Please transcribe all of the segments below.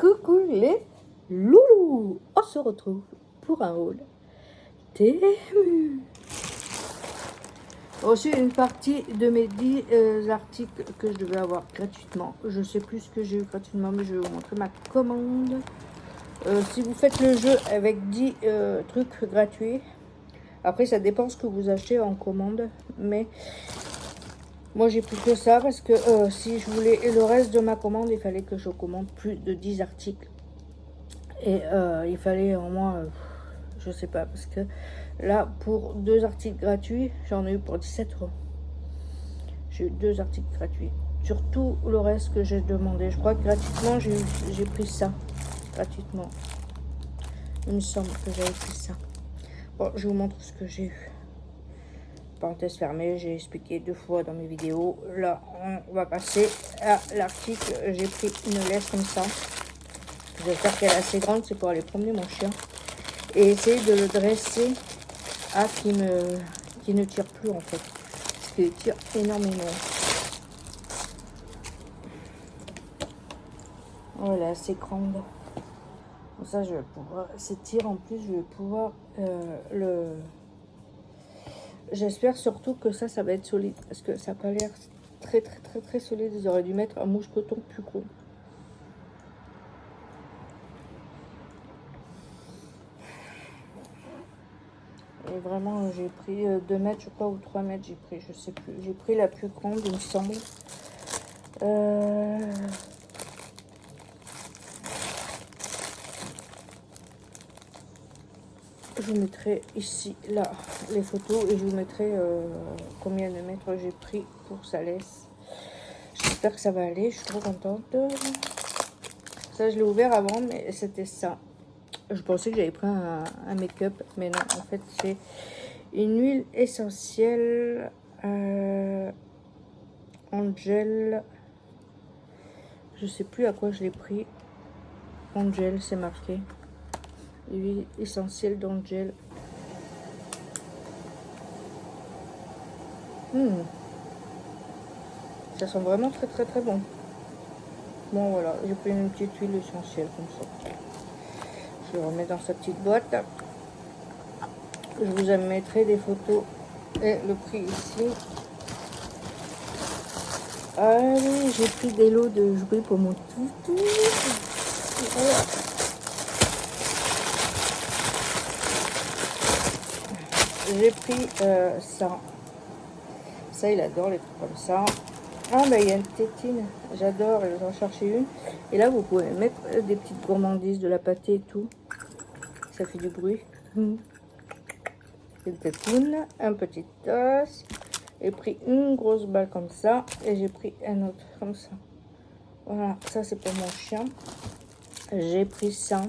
Coucou les loulous. On se retrouve pour un haul Temu. Reçu une partie de mes 10 articles que je devais avoir gratuitement. Je sais plus ce que j'ai eu gratuitement, mais je vais vous montrer ma commande. Si vous faites le jeu avec 10 trucs gratuits, après ça dépend ce que vous achetez en commande, mais moi j'ai pris que ça parce que si je voulais le reste de ma commande, il fallait que je commande plus de 10 articles. Et il fallait en moins, je sais pas, parce que là pour 2 articles gratuits, j'en ai eu pour 17 €. J'ai eu 2 articles gratuits. Sur tout le reste que j'ai demandé, je crois que gratuitement j'ai pris ça. Gratuitement. Il me semble que j'avais pris ça. Bon, je vous montre ce que j'ai eu. Parenthèse fermée, j'ai expliqué 2 fois dans mes vidéos. Là, on va passer à l'article. J'ai pris une laisse comme ça. J'espère qu'elle est assez grande, c'est pour aller promener mon chien. Et essayer de le dresser à qui ne tire plus en fait. Parce qu'il tire énormément. Voilà, c'est grande. Comme ça, je vais pouvoir s'étirer en plus, je vais pouvoir le... J'espère surtout que ça va être solide. Parce que ça n'a pas l'air très solide. Ils auraient dû mettre un mouche-coton plus gros. Et vraiment, j'ai pris 2 mètres, je crois, ou 3 mètres, j'ai pris, je sais plus. J'ai pris la plus grande, il me semble. Je vous mettrai ici, là, les photos, et je vous mettrai combien de mètres j'ai pris pour sa laisse. J'espère que ça va aller, je suis trop contente. Ça, je l'ai ouvert avant, mais c'était ça. Je pensais que j'avais pris un make-up, mais non, en fait, c'est une huile essentielle Angel. Je sais plus à quoi je l'ai pris. Angel, c'est marqué. Huile essentielle d'Angel. Ça sent vraiment très bon. Bon, voilà, j'ai pris une petite huile essentielle comme ça. Je le remets dans sa petite boîte. Je vous mettrai des photos et le prix ici. Allez, j'ai pris des lots de jouets pour mon toutou. Voilà. J'ai pris ça. Ça, il adore les trucs comme ça. Ah, bah, il y a une tétine. J'adore, j'en cherchais une. Et là, vous pouvez mettre des petites gourmandises, de la pâtée et tout. Ça fait du bruit. Une tétine, un petit os. J'ai pris une grosse balle comme ça. Et j'ai pris un autre comme ça. Voilà, ça, c'est pour mon chien. J'ai pris ça.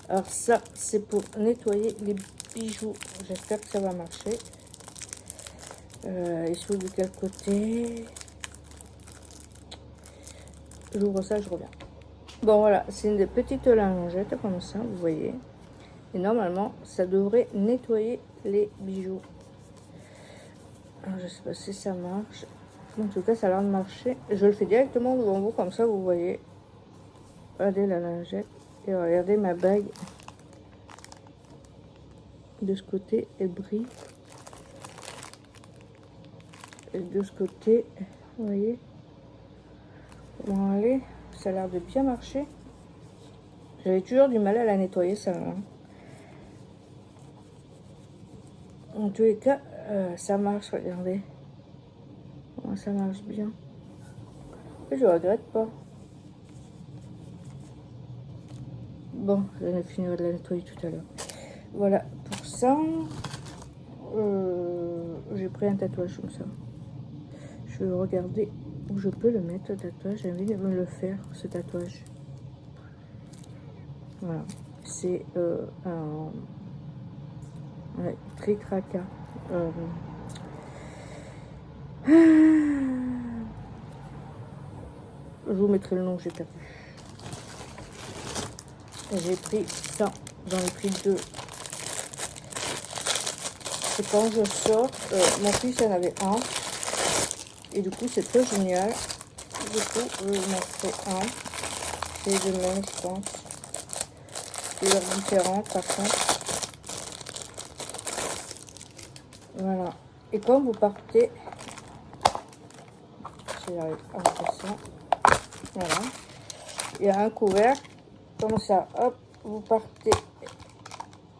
Alors, ça, c'est pour nettoyer les bijoux. J'espère que ça va marcher. Il se de quel côté? J'ouvre ça, je reviens. Bon, voilà, c'est une des petites lingettes comme ça, vous voyez. Et normalement, ça devrait nettoyer les bijoux. Alors, je sais pas si ça marche. En tout cas, ça a l'air de marcher. Je le fais directement devant vous, comme ça, vous voyez. Regardez la lingette. Et regardez ma bague. De ce côté, elle brille. Et de ce côté, vous voyez. Bon, allez, ça a l'air de bien marcher. J'avais toujours du mal à la nettoyer, ça. En tous les cas, ça marche, regardez. Oh, ça marche bien. Et je regrette pas. Bon, je finirai de la nettoyer tout à l'heure. Voilà, pour ça, j'ai pris un tatouage comme ça. Je vais regarder où je peux le mettre, le tatouage. J'ai envie de me le faire, ce tatouage. Voilà, c'est un tritraca. Je vous mettrai le nom que j'ai perdu. J'ai pris ça, j'en ai pris 2. Et quand je sors, mon fils en avait un. Et du coup, c'est très génial. Du coup, je vous montrerai un. C'est le même, je pense. Couleurs différentes, par contre. Voilà. Et quand vous partez, si j'arrive à faire ça, voilà. Il y a un couvercle, comme ça, hop, vous partez.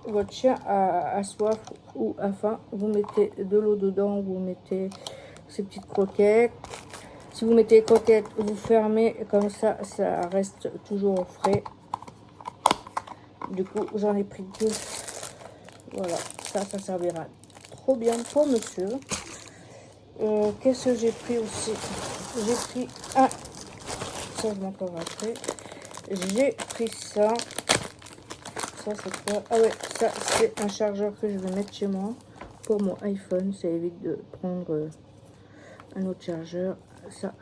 Votre chien a soif ou a faim, vous mettez de l'eau dedans, vous mettez ces petites croquettes. Si vous mettez les croquettes, vous fermez, comme ça, ça reste toujours frais. Du coup, j'en ai pris 2. Voilà, ça servira trop bien pour monsieur. Qu'est-ce que j'ai pris aussi? J'ai pris un... Ça, je m'en parlerai après. J'ai pris ça. Ça, c'est quoi? Ah ouais, ça, c'est un chargeur que je vais mettre chez moi pour mon iPhone. Ça évite de prendre un autre chargeur. Ça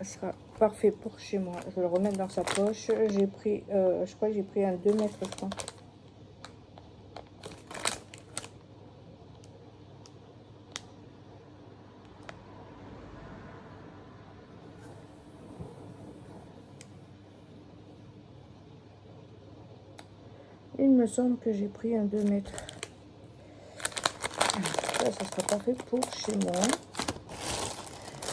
sera parfait pour chez moi. Je vais le remettre dans sa poche. J'ai pris, je crois que j'ai pris un 2 mètres, je crois. Il me semble que j'ai pris un 2 mètres. Ça sera parfait pour chez moi.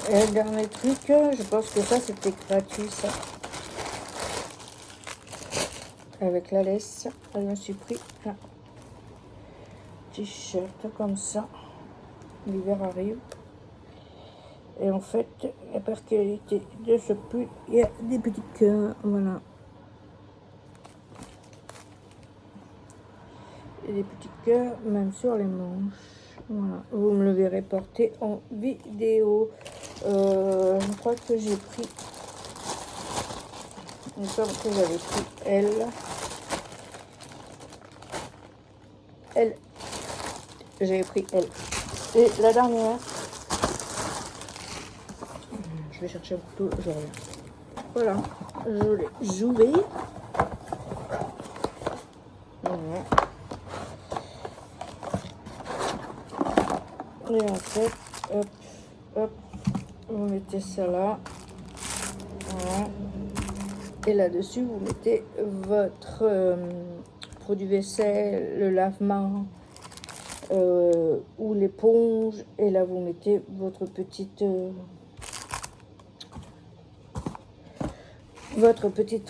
Et le dernier truc, je pense que ça, c'était gratuit, ça. Avec la laisse, je me suis pris un t-shirt comme ça. L'hiver arrive. Et en fait, la particularité de ce pull, il y a des petits cœurs, voilà. Et des petits cœurs, même sur les manches. Voilà. Vous me le verrez porter en vidéo. Je crois que j'ai pris... Il me semble que j'avais pris elle. Elle. J'avais pris elle. Et la dernière... Je vais chercher un couteau, je reviens. Voilà. Je l'ai joué. Voilà. Et en fait, hop, hop, vous mettez ça là. Voilà. Et là-dessus, vous mettez votre produit vaisselle, le lave-main ou l'éponge. Et là, vous mettez votre petite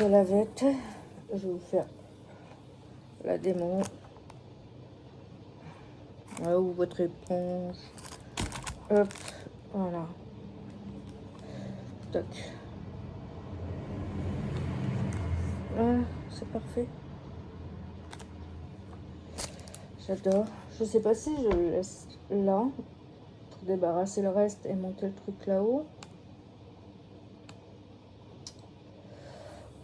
lavette. Je vais vous faire la démo. Ou votre éponge. Hop, voilà. Toc. C'est parfait. J'adore. Je sais pas si je le laisse là pour débarrasser le reste et monter le truc là-haut,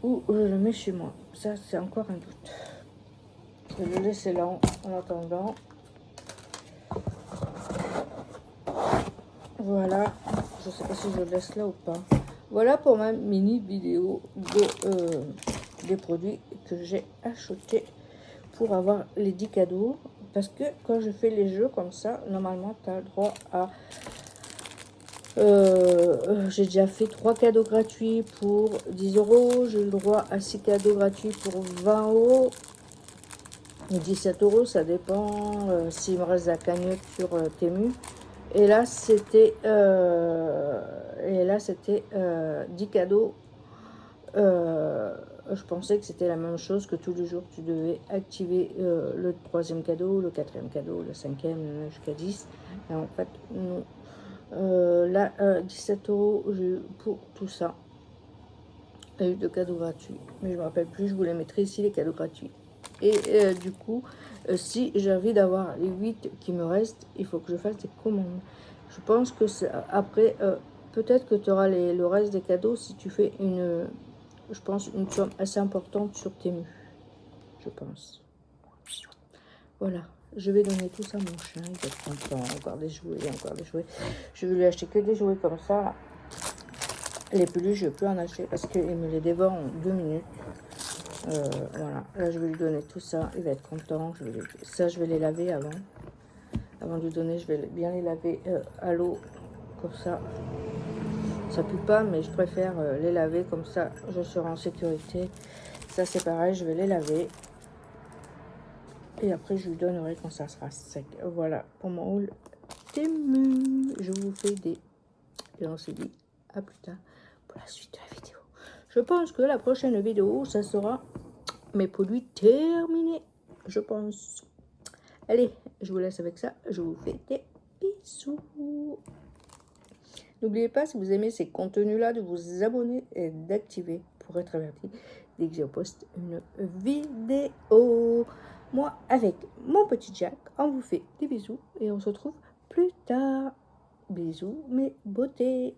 ou je le mets chez moi. Ça, c'est encore un doute. Je vais le laisser là en attendant. Voilà. Je sais pas si je le laisse là ou pas. Voilà pour ma mini vidéo des produits que j'ai achetés pour avoir les 10 cadeaux. Parce que quand je fais les jeux comme ça, normalement, tu as le droit à... j'ai déjà fait 3 cadeaux gratuits pour 10 €. J'ai le droit à 6 cadeaux gratuits pour 20 € ou 17 €. Ça dépend s'il me reste la cagnotte sur Temu. Et là, c'était 10 cadeaux. Je pensais que c'était la même chose, que tous les jours, tu devais activer le 3e cadeau, le 4e cadeau, le 5e, jusqu'à 10. Et en fait, non. Là, 17 € j'ai eu pour tout ça. J'ai eu 2 cadeaux gratuits. Mais je ne me rappelle plus, je vous les mettrai ici, les cadeaux gratuits. Et du coup, si j'ai envie d'avoir les 8 qui me restent, il faut que je fasse des commandes. Je pense que après, peut-être que tu auras le reste des cadeaux si tu fais une somme assez importante sur Temu. Je pense. Voilà. Je vais donner tout ça à mon chien. Il va être content. Encore des jouets, encore des jouets. Je vais lui acheter que des jouets comme ça. Là. Les peluches, je ne vais plus en acheter parce qu'il me les dévore en 2 minutes. Voilà, là je vais lui donner tout ça, il va être content. Ça, je vais les laver avant de lui donner. Je vais bien les laver à l'eau, comme ça Ça pue pas, mais je préfère les laver comme ça, je serai en sécurité. Ça c'est pareil, je vais les laver. Et après je lui donnerai quand ça sera sec. Voilà pour mon haul Temu. Je vous fais des... Et on se dit à plus tard pour la suite de la vidéo. Je pense que la prochaine vidéo, ça sera mes produits terminés. Je pense. Allez, je vous laisse avec ça. Je vous fais des bisous. N'oubliez pas, si vous aimez ces contenus-là, de vous abonner et d'activer pour être averti dès que je poste une vidéo. Moi, avec mon petit Jack, on vous fait des bisous et on se retrouve plus tard. Bisous, mes beautés.